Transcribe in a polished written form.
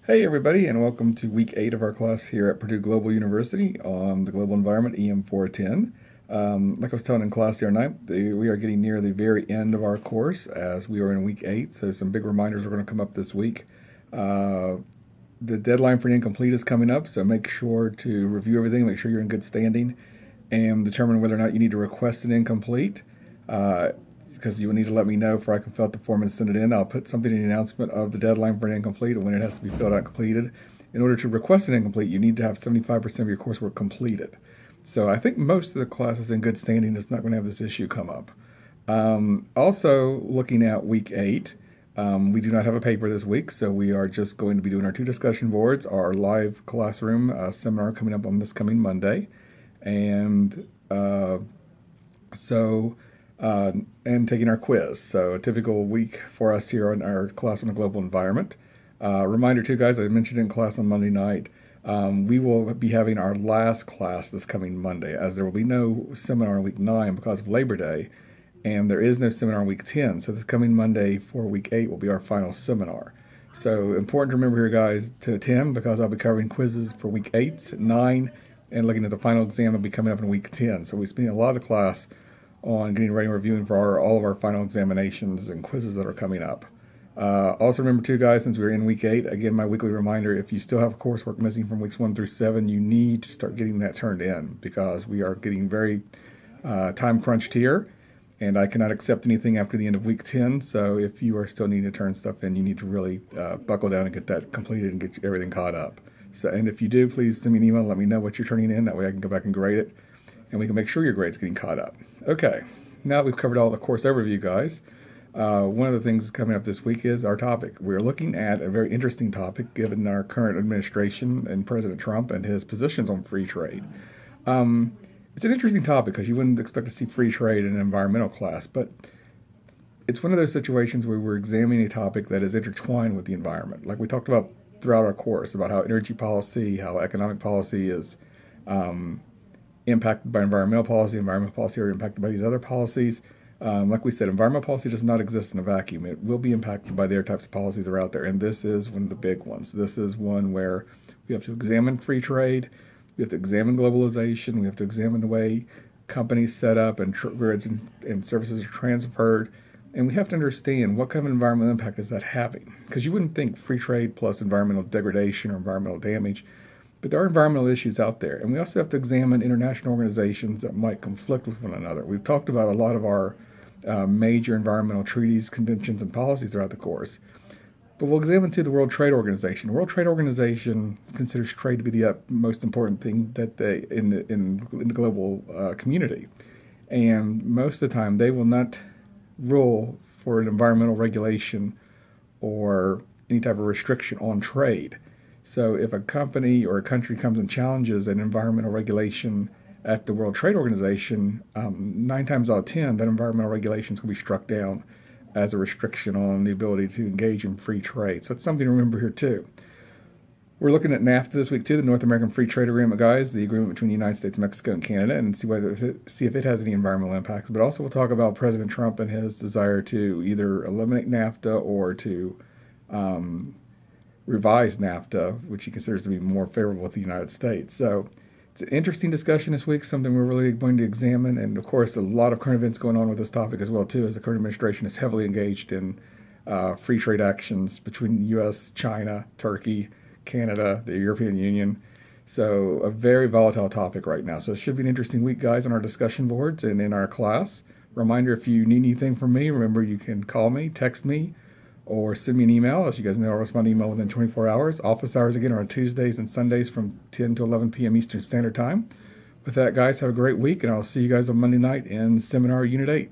Hey everybody, and welcome to week 8 of our class here at Purdue Global University on the Global Environment EM 410. Like I was telling in class the other night, we are getting near the very end of our course as we are in week 8, so some big reminders are going to come up this week. The deadline for the incomplete is coming up, so make sure to review everything, make sure you're in good standing, and determine whether or not you need to request an incomplete. Because you will need to let me know before I can fill out the form and send it in. I'll put something in the announcement of the deadline for an incomplete and when it has to be filled out and completed. In order to request an incomplete, you need to have 75% of your coursework completed. So I think most of the classes in good standing is not going to have this issue come up. Also, looking at week 8, we do not have a paper this week, so we are just going to be doing our 2 discussion boards, our live classroom seminar coming up on this coming Monday. And and taking our quiz. So a typical week for us here on our class on the global environment. Reminder too, guys, I mentioned in class on Monday night, we will be having our last class this coming Monday, as there will be no seminar in week 9 because of Labor Day, and there is no seminar in week 10. So this coming Monday for week 8 will be our final seminar. So important to remember here, guys, to attend, because I'll be covering quizzes for week 8, 9, and looking at the final exam that will be coming up in week 10. So we spend a lot of the class on getting ready and reviewing for all of our final examinations and quizzes that are coming up. Also remember too, guys, since we're in week 8, again, my weekly reminder, if you still have coursework missing from weeks 1 through 7, you need to start getting that turned in, because we are getting very time crunched here, and I cannot accept anything after the end of week 10. So if you are still needing to turn stuff in, you need to really buckle down and get that completed and get everything caught up. So, and if you do, please send me an email and let me know what you're turning in. That way I can go back and grade it, and we can make sure your grade's getting caught up. Okay, now that we've covered all the course overview, guys, one of the things coming up this week is our topic. We're looking at a very interesting topic given our current administration and President Trump and his positions on free trade. It's an interesting topic because you wouldn't expect to see free trade in an environmental class, but it's one of those situations where we're examining a topic that is intertwined with the environment. Like we talked about throughout our course, about how energy policy, how economic policy is impacted by environmental policy are impacted by these other policies. Like we said, environmental policy does not exist in a vacuum. It will be impacted by the other types of policies that are out there, and this is one of the big ones. This is one where we have to examine free trade, we have to examine globalization, we have to examine the way companies set up and goods and services are transferred, and we have to understand what kind of environmental impact is that having. Because you wouldn't think free trade plus environmental degradation or environmental damage, but there are environmental issues out there, and we also have to examine international organizations that might conflict with one another. We've talked about a lot of our major environmental treaties, conventions, and policies throughout the course. But we'll examine too the World Trade Organization. The World Trade Organization considers trade to be the most important thing that they in the global community, and most of the time they will not rule for an environmental regulation or any type of restriction on trade. So if a company or a country comes and challenges an environmental regulation at the World Trade Organization, 9 times out of 10, that environmental regulation is going to be struck down as a restriction on the ability to engage in free trade. So that's something to remember here too. We're looking at NAFTA this week too, the North American Free Trade Agreement, guys, the agreement between the United States, Mexico, and Canada, and see if it has any environmental impacts. But also we'll talk about President Trump and his desire to either eliminate NAFTA or to revise NAFTA, which he considers to be more favorable with the United States. So it's an interesting discussion this week, something we're really going to examine. And of course, a lot of current events going on with this topic as well too, as the current administration is heavily engaged in free trade actions between the U.S., China, Turkey, Canada, the European Union. So a very volatile topic right now. So it should be an interesting week, guys, on our discussion boards and in our class. Reminder, if you need anything from me, remember you can call me, text me, or send me an email. As you guys know, I'll respond to email within 24 hours. Office hours again are on Tuesdays and Sundays from 10 to 11 p.m. Eastern Standard Time. With that, guys, have a great week, and I'll see you guys on Monday night in Seminar Unit 8.